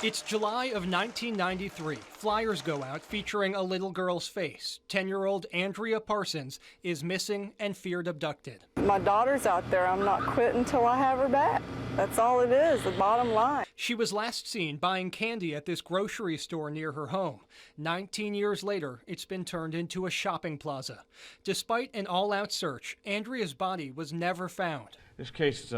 It's July of 1993. Flyers go out featuring a little girl's face. 10-year-old Andrea Parsons is missing and feared abducted. My daughter's out there. I'm not quitting until I have her back. That's all it is, the bottom line. She was last seen buying candy at this grocery store near her home. 19 years later, it's been turned into a shopping plaza. Despite an all-out search, Andrea's body was never found. This case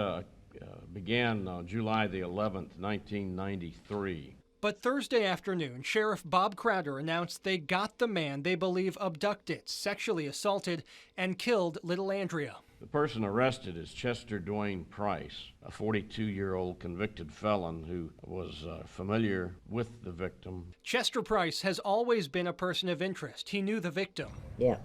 began July the 11th, 1993. But Thursday afternoon, Sheriff Bob Crowder announced they got the man they believe abducted, sexually assaulted, and killed little Andrea. The person arrested is Chester Dwayne Price, a 42-year-old convicted felon who was familiar with the victim. Chester Price has always been a person of interest. He knew the victim. Yeah,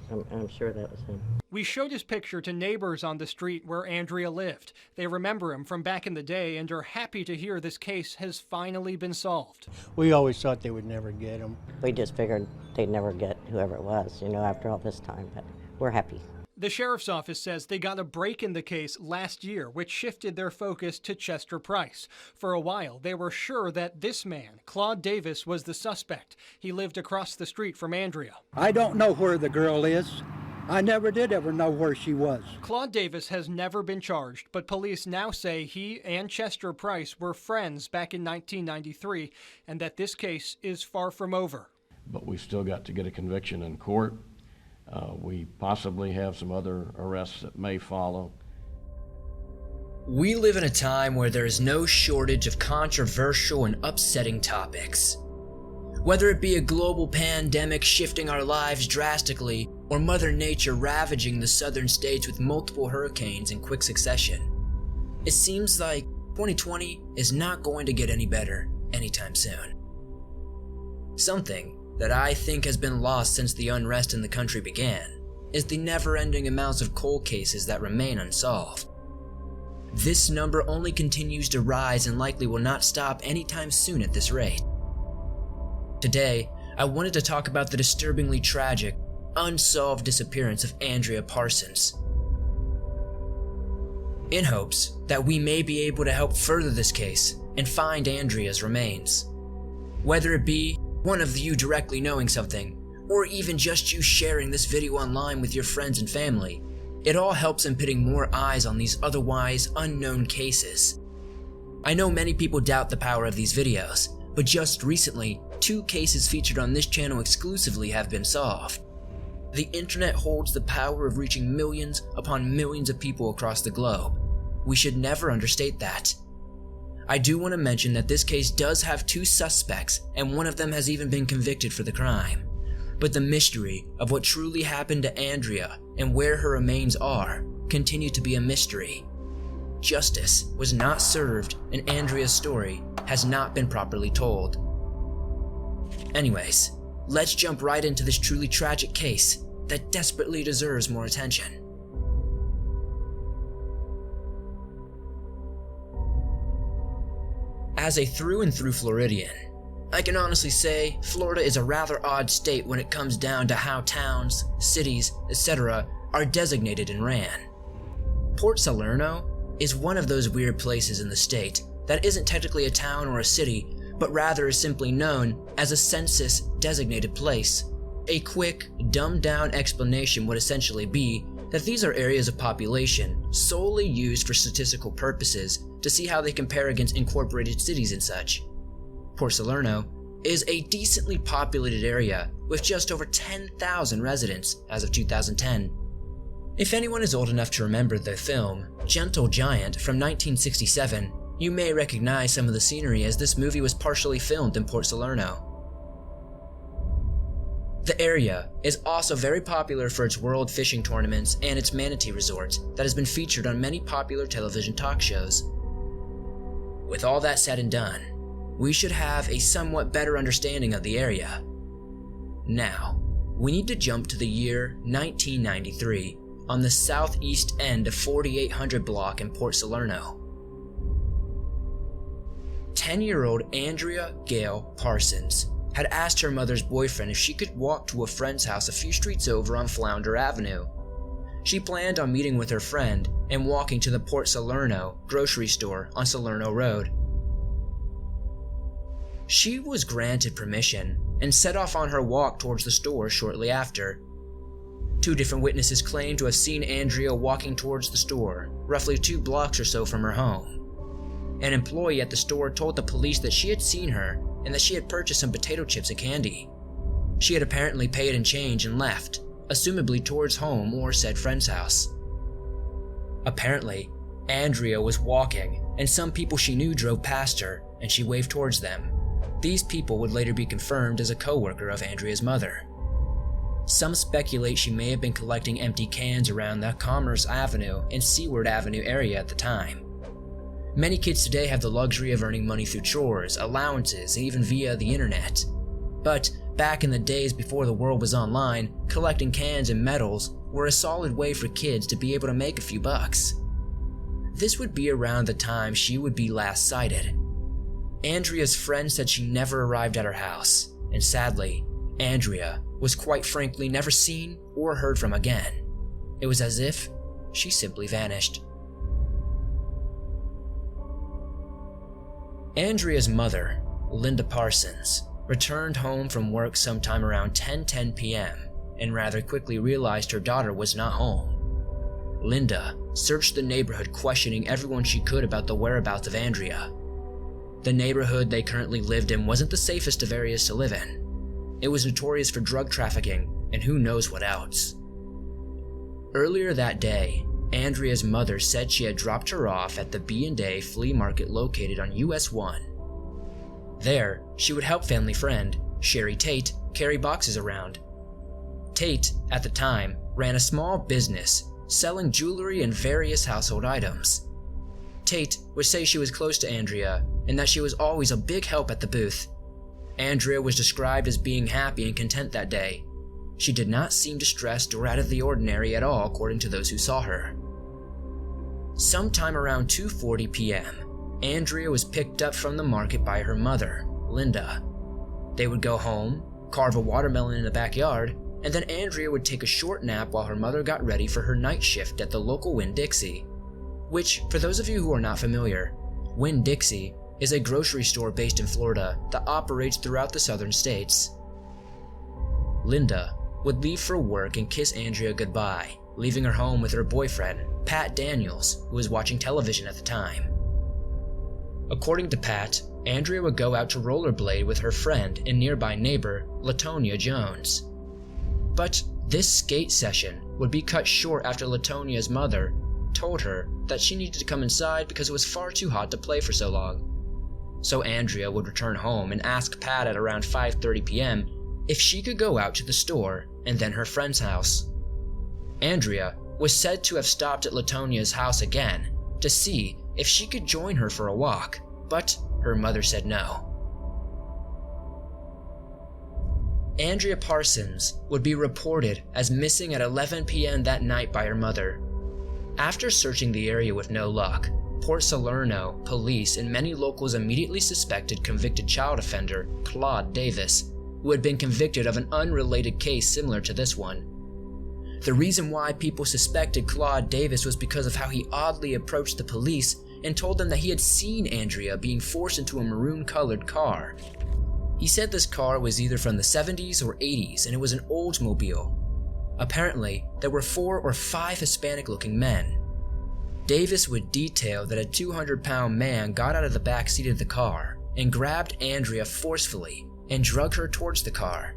I'm sure that was him. We showed his picture to neighbors on the street where Andrea lived. They remember him from back in the day and are happy to hear this case has finally been solved. We always thought they would never get him. We just figured they'd never get whoever it was, after all this time, but we're happy. The sheriff's office says they got a break in the case last year, which shifted their focus to Chester Price. For a while, they were sure that this man, Claude Davis, was the suspect. He lived across the street from Andrea. I don't know where the girl is. I never did ever know where she was. Claude Davis has never been charged, but police now say he and Chester Price were friends back in 1993 and that this case is far from over. But we still got to get a conviction in court. We possibly have some other arrests that may follow. We live in a time where there is no shortage of controversial and upsetting topics. Whether it be a global pandemic shifting our lives drastically, or Mother Nature ravaging the southern states with multiple hurricanes in quick succession, it seems like 2020 is not going to get any better anytime soon. Something that I think has been lost since the unrest in the country began is the never-ending amounts of cold cases that remain unsolved. This number only continues to rise and likely will not stop anytime soon at this rate. Today, I wanted to talk about the disturbingly tragic, unsolved disappearance of Andrea Parsons, in hopes that we may be able to help further this case and find Andrea's remains. Whether it be one of you directly knowing something, or even just you sharing this video online with your friends and family, it all helps in putting more eyes on these otherwise unknown cases. I know many people doubt the power of these videos, but just recently, 2 cases featured on this channel exclusively have been solved. The internet holds the power of reaching millions upon millions of people across the globe. We should never understate that. I do want to mention that this case does have 2 suspects, and one of them has even been convicted for the crime. But the mystery of what truly happened to Andrea and where her remains are continue to be a mystery. Justice was not served, and Andrea's story has not been properly told. Anyways, let's jump right into this truly tragic case that desperately deserves more attention. As a through and through Floridian, I can honestly say Florida is a rather odd state when it comes down to how towns, cities, etc. are designated and ran. Port Salerno is one of those weird places in the state that isn't technically a town or a city, but rather is simply known as a census-designated place. A quick, dumbed-down explanation would essentially be that these are areas of population solely used for statistical purposes to see how they compare against incorporated cities and such. Port Salerno is a decently populated area with just over 10,000 residents as of 2010. If anyone is old enough to remember the film Gentle Giant from 1967, you may recognize some of the scenery as this movie was partially filmed in Port Salerno. The area is also very popular for its world fishing tournaments and its manatee resort that has been featured on many popular television talk shows. With all that said and done, we should have a somewhat better understanding of the area. Now, we need to jump to the year 1993 on the southeast end of 4800 block in Port Salerno. 10-year-old Andrea Gail Parsons had asked her mother's boyfriend if she could walk to a friend's house a few streets over on Flounder Avenue. She planned on meeting with her friend and walking to the Port Salerno grocery store on Salerno Road. she was granted permission and set off on her walk towards the store shortly after. 2 different witnesses claimed to have seen Andrea walking towards the store, roughly 2 blocks or so from her home. An employee at the store told the police that she had seen her and that she had purchased some potato chips and candy. She had apparently paid in change and left, assumably towards home or said friend's house. Apparently, Andrea was walking, and some people she knew drove past her, and she waved towards them. These people would later be confirmed as a co-worker of Andrea's mother. Some speculate she may have been collecting empty cans around the Commerce Avenue and Seward Avenue area at the time. Many kids today have the luxury of earning money through chores, allowances, and even via the internet. But back in the days before the world was online, collecting cans and metals were a solid way for kids to be able to make a few bucks. This would be around the time she would be last sighted. Andrea's friend said she never arrived at her house, and sadly, Andrea was quite frankly never seen or heard from again. It was as if she simply vanished. Andrea's mother, Linda Parsons, returned home from work sometime around 10:10 p.m. and rather quickly realized her daughter was not home. Linda searched the neighborhood, questioning everyone she could about the whereabouts of Andrea. The neighborhood they currently lived in wasn't the safest of areas to live in. It was notorious for drug trafficking and who knows what else. Earlier that day, Andrea's mother said she had dropped her off at the B&A flea market located on US 1. There, she would help family friend, Sherry Tate, carry boxes around. Tate, at the time, ran a small business selling jewelry and various household items. Tate would say she was close to Andrea and that she was always a big help at the booth. Andrea was described as being happy and content that day. She did not seem distressed or out of the ordinary at all, according to those who saw her. Sometime around 2:40 p.m., Andrea was picked up from the market by her mother, Linda. They would go home, carve a watermelon in the backyard, and then Andrea would take a short nap while her mother got ready for her night shift at the local Winn-Dixie, which, for those of you who are not familiar, Winn-Dixie is a grocery store based in Florida that operates throughout the southern states. Linda would leave for work and kiss Andrea goodbye, leaving her home with her boyfriend, Pat Daniels, who was watching television at the time. According to Pat, Andrea would go out to rollerblade with her friend and nearby neighbor, Latonia Jones. But this skate session would be cut short after Latonia's mother told her that she needed to come inside because it was far too hot to play for so long. So Andrea would return home and ask Pat at around 5:30 p.m. if she could go out to the store and then her friend's house. Andrea was said to have stopped at Latonia's house again to see if she could join her for a walk, but her mother said no. Andrea Parsons would be reported as missing at 11 p.m. that night by her mother. After searching the area with no luck, Port Salerno police and many locals immediately suspected convicted child offender Claude Davis, who had been convicted of an unrelated case similar to this one. The reason why people suspected Claude Davis was because of how he oddly approached the police and told them that he had seen Andrea being forced into a maroon-colored car. He said this car was either from the 70s or 80s and it was an Oldsmobile. Apparently, there were 4 or 5 Hispanic-looking men. Davis would detail that a 200-pound man got out of the back seat of the car and grabbed Andrea forcefully and drug her towards the car.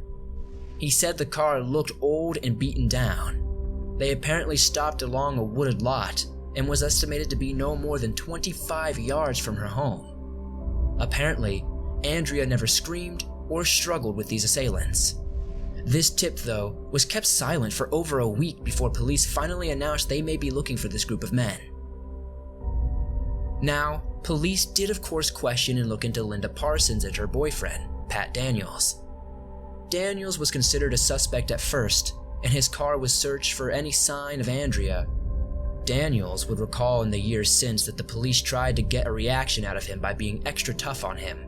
He said the car looked old and beaten down. They apparently stopped along a wooded lot and was estimated to be no more than 25 yards from her home. Apparently, Andrea never screamed or struggled with these assailants. This tip, though, was kept silent for over a week before police finally announced they may be looking for this group of men. Now, police did of course question and look into Linda Parsons and her boyfriend, Pat Daniels. Daniels was considered a suspect at first, and his car was searched for any sign of Andrea. Daniels would recall in the years since that the police tried to get a reaction out of him by being extra tough on him.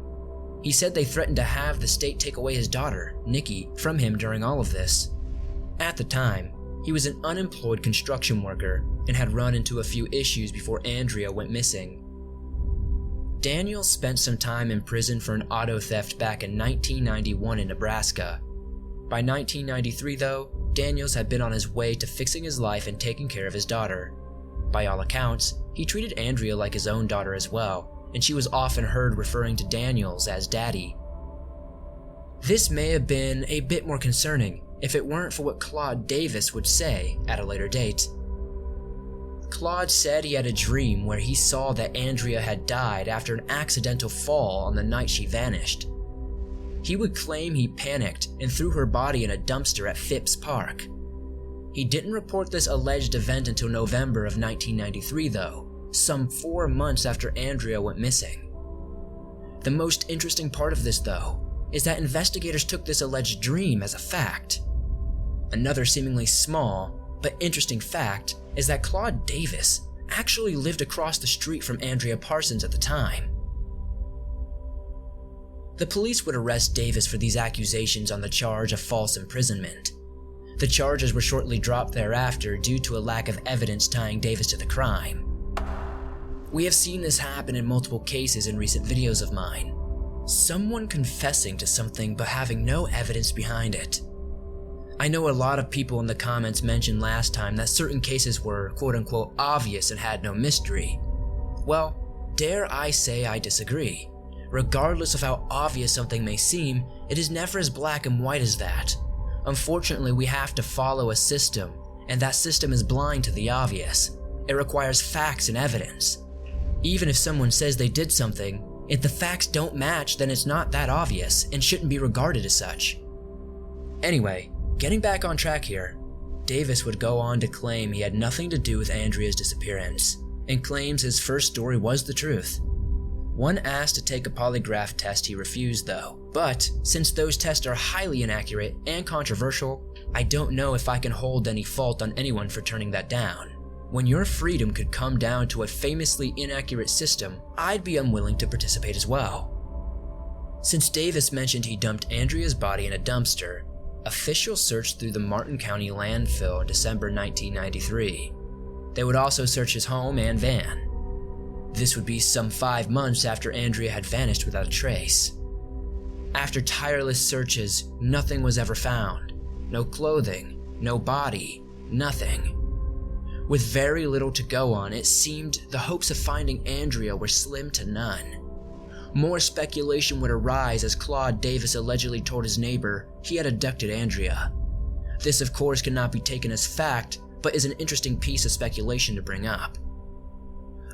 He said they threatened to have the state take away his daughter, Nikki, from him during all of this. At the time, he was an unemployed construction worker and had run into a few issues before Andrea went missing. Daniels spent some time in prison for an auto theft back in 1991 in Nebraska. By 1993 though, Daniels had been on his way to fixing his life and taking care of his daughter. By all accounts, he treated Andrea like his own daughter as well, and she was often heard referring to Daniels as Daddy. This may have been a bit more concerning if it weren't for what Claude Davis would say at a later date. Claude said he had a dream where he saw that Andrea had died after an accidental fall on the night she vanished. He would claim he panicked and threw her body in a dumpster at Phipps Park. He didn't report this alleged event until November of 1993 though, some 4 months after Andrea went missing. The most interesting part of this though is that investigators took this alleged dream as a fact. Another seemingly small but interesting fact is that Claude Davis actually lived across the street from Andrea Parsons at the time. The police would arrest Davis for these accusations on the charge of false imprisonment. The charges were shortly dropped thereafter due to a lack of evidence tying Davis to the crime. We have seen this happen in multiple cases in recent videos of mine. Someone confessing to something but having no evidence behind it. I know a lot of people in the comments mentioned last time that certain cases were quote-unquote obvious and had no mystery. Well, dare I say I disagree. Regardless of how obvious something may seem, it is never as black and white as that. Unfortunately, we have to follow a system, and that system is blind to the obvious. It requires facts and evidence. Even if someone says they did something, if the facts don't match, then it's not that obvious and shouldn't be regarded as such. Anyway, getting back on track here, Davis would go on to claim he had nothing to do with Andrea's disappearance, and claims his first story was the truth. When asked to take a polygraph test, he refused though, but since those tests are highly inaccurate and controversial, I don't know if I can hold any fault on anyone for turning that down. When your freedom could come down to a famously inaccurate system, I'd be unwilling to participate as well. Since Davis mentioned he dumped Andrea's body in a dumpster, officials searched through the Martin County landfill in December 1993. They would also search his home and van. This would be some 5 months after Andrea had vanished without a trace. After tireless searches, nothing was ever found. No clothing, no body, nothing. With very little to go on, it seemed the hopes of finding Andrea were slim to none. More speculation would arise as Claude Davis allegedly told his neighbor he had abducted Andrea. This of course cannot be taken as fact, but is an interesting piece of speculation to bring up.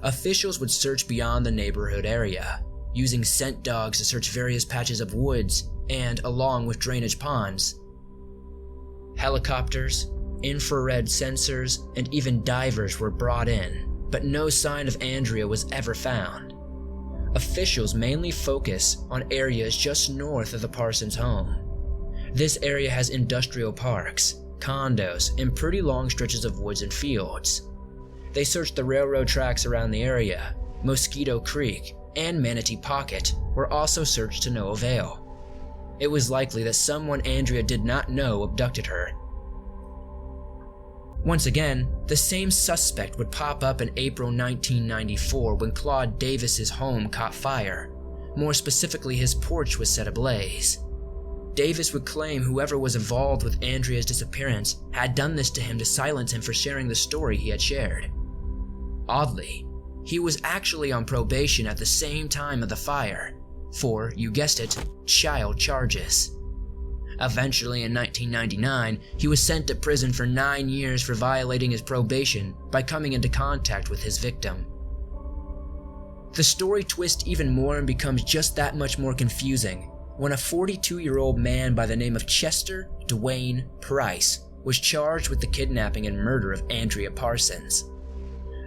Officials would search beyond the neighborhood area, using scent dogs to search various patches of woods and along with drainage ponds. Helicopters, infrared sensors, and even divers were brought in, but no sign of Andrea was ever found. Officials mainly focus on areas just north of the Parsons home. This area has industrial parks, condos, and pretty long stretches of woods and fields. They searched the railroad tracks around the area. Mosquito Creek and Manatee Pocket were also searched to no avail. It was likely that someone Andrea did not know abducted her. Once again, the same suspect would pop up in April 1994 when Claude Davis's home caught fire. More specifically, his porch was set ablaze. Davis would claim whoever was involved with Andrea's disappearance had done this to him to silence him for sharing the story he had shared. Oddly, he was actually on probation at the same time of the fire for, you guessed it, child charges. Eventually in 1999, he was sent to prison for 9 years for violating his probation by coming into contact with his victim. The story twists even more and becomes just that much more confusing when a 42-year-old man by the name of Chester Dwayne Price was charged with the kidnapping and murder of Andrea Parsons.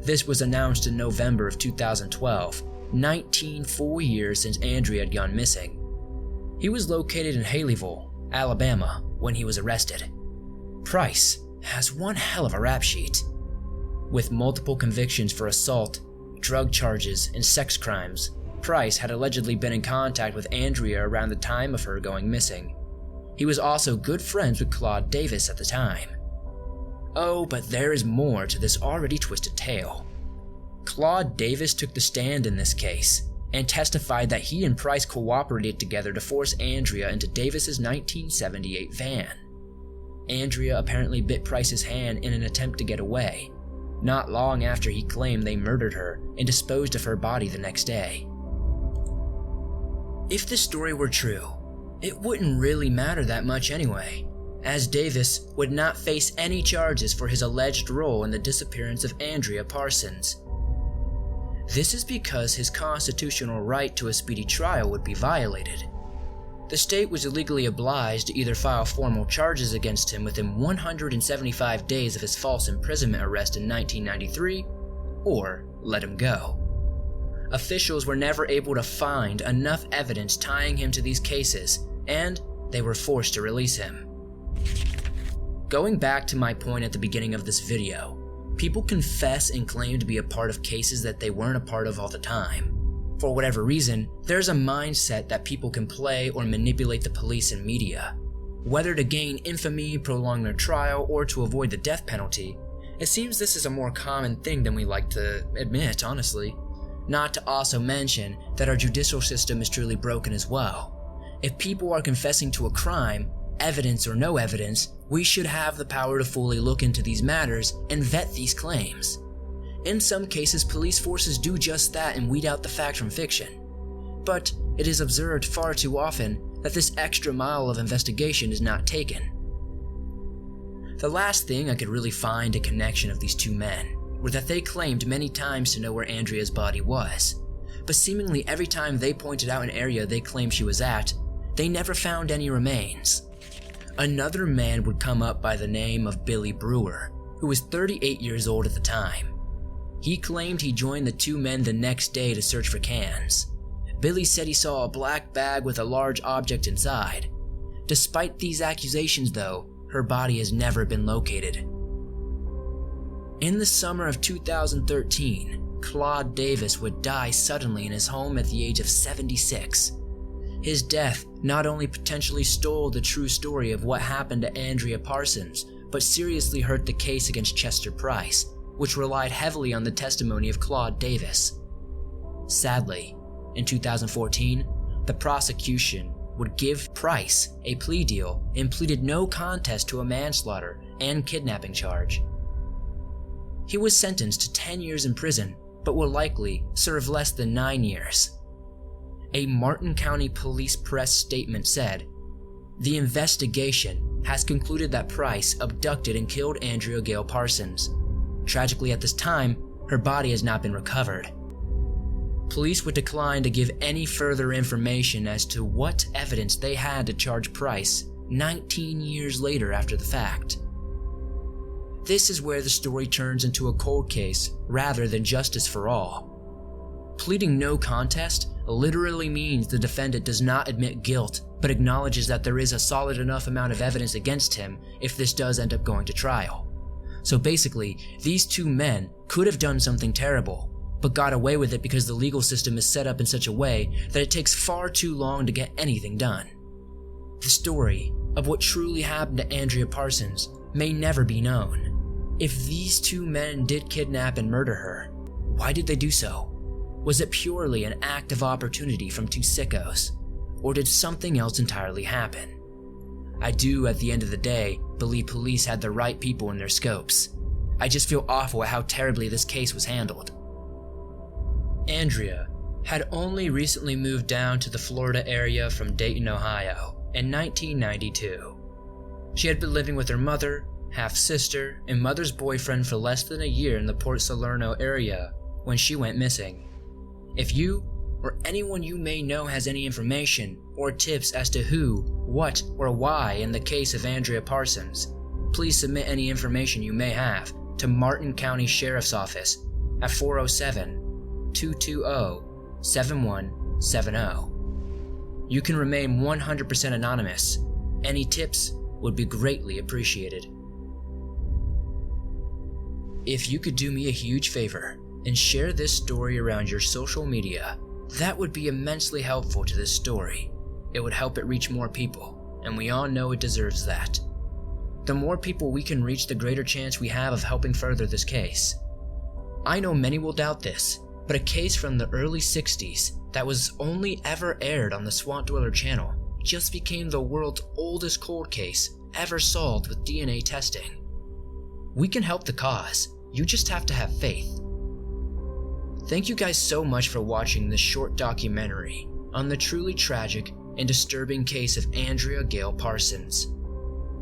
This was announced in November of 2012, 19 full years since Andrea had gone missing. He was located in Haleyville, Alabama, when he was arrested. Price has one hell of a rap sheet. With multiple convictions for assault, drug charges, and sex crimes, Price had allegedly been in contact with Andrea around the time of her going missing. He was also good friends with Claude Davis at the time. Oh, but there is more to this already twisted tale. Claude Davis took the stand in this case, and testified that he and Price cooperated together to force Andrea into Davis's 1978 van. Andrea apparently bit Price's hand in an attempt to get away, not long after he claimed they murdered her and disposed of her body the next day. If this story were true, it wouldn't really matter that much anyway, as Davis would not face any charges for his alleged role in the disappearance of Andrea Parsons. This is because his constitutional right to a speedy trial would be violated. The state was illegally obliged to either file formal charges against him within 175 days of his false imprisonment arrest in 1993, or let him go. Officials were never able to find enough evidence tying him to these cases, and they were forced to release him. Going back to my point at the beginning of this video, people confess and claim to be a part of cases that they weren't a part of all the time. For whatever reason, there's a mindset that people can play or manipulate the police and media. Whether to gain infamy, prolong their trial, or to avoid the death penalty, it seems this is a more common thing than we like to admit, honestly. Not to also mention that our judicial system is truly broken as well. If people are confessing to a crime, evidence or no evidence, we should have the power to fully look into these matters and vet these claims. In some cases, police forces do just that and weed out the fact from fiction. But it is observed far too often that this extra mile of investigation is not taken. The last thing I could really find a connection of these two men were that they claimed many times to know where Andrea's body was, but seemingly every time they pointed out an area they claimed she was at, they never found any remains. Another man would come up by the name of Billy Brewer, who was 38 years old at the time. He claimed he joined the two men the next day to search for cans. Billy said he saw a black bag with a large object inside. Despite these accusations though, her body has never been located. In the summer of 2013, Claude Davis would die suddenly in his home at the age of 76. His death not only potentially stole the true story of what happened to Andrea Parsons, but seriously hurt the case against Chester Price, which relied heavily on the testimony of Claude Davis. Sadly, in 2014, the prosecution would give Price a plea deal and pleaded no contest to a manslaughter and kidnapping charge. He was sentenced to 10 years in prison, but will likely serve less than 9 years. A Martin County Police press statement said, "The investigation has concluded that Price abducted and killed Andrea Gail Parsons. Tragically, at this time, her body has not been recovered." Police would decline to give any further information as to what evidence they had to charge Price 19 years later after the fact. This is where the story turns into a cold case rather than justice for all. Pleading no contest literally means the defendant does not admit guilt, but acknowledges that there is a solid enough amount of evidence against him if this does end up going to trial. So basically, these two men could have done something terrible, but got away with it because the legal system is set up in such a way that it takes far too long to get anything done. The story of what truly happened to Andrea Parsons may never be known. If these two men did kidnap and murder her, why did they do so? Was it purely an act of opportunity from two sickos? Or did something else entirely happen? I do, at the end of the day, believe police had the right people in their scopes. I just feel awful at how terribly this case was handled. Andrea had only recently moved down to the Florida area from Dayton, Ohio in 1992. She had been living with her mother, half-sister, and mother's boyfriend for less than a year in the Port Salerno area when she went missing. If you or anyone you may know has any information or tips as to who, what, or why in the case of Andrea Parsons, please submit any information you may have to Martin County Sheriff's Office at 407-220-7170. You can remain 100% anonymous. Any tips would be greatly appreciated. If you could do me a huge favor and share this story around your social media, that would be immensely helpful to this story. It would help it reach more people, and we all know it deserves that. The more people we can reach, the greater chance we have of helping further this case. I know many will doubt this, but a case from the early 60s that was only ever aired on the Swamp Dweller channel just became the world's oldest cold case ever solved with DNA testing. We can help the cause, you just have to have faith. Thank you guys so much for watching this short documentary on the truly tragic and disturbing case of Andrea Gail Parsons.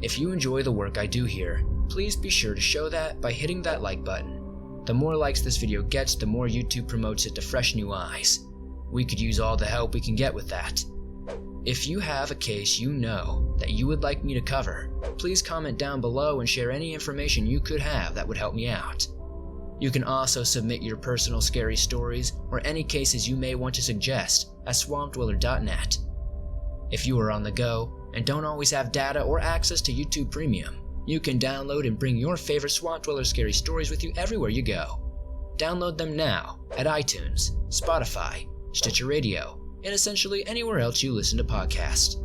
If you enjoy the work I do here, please be sure to show that by hitting that like button. The more likes this video gets, the more YouTube promotes it to fresh new eyes. We could use all the help we can get with that. If you have a case you know that you would like me to cover, please comment down below and share any information you could have that would help me out. You can also submit your personal scary stories or any cases you may want to suggest at swampdweller.net. If you are on the go and don't always have data or access to YouTube Premium, you can download and bring your favorite Swamp Dweller scary stories with you everywhere you go. Download them now at iTunes, Spotify, Stitcher Radio, and essentially anywhere else you listen to podcasts.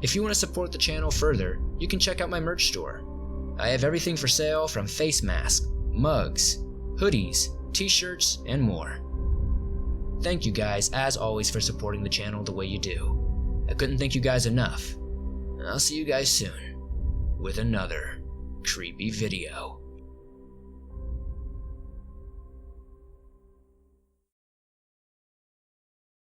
If you want to support the channel further, you can check out my merch store. I have everything for sale from face masks, mugs, hoodies, t-shirts, and more. Thank you guys as always for supporting the channel the way you do. I couldn't thank you guys enough. I'll see you guys soon with another creepy video.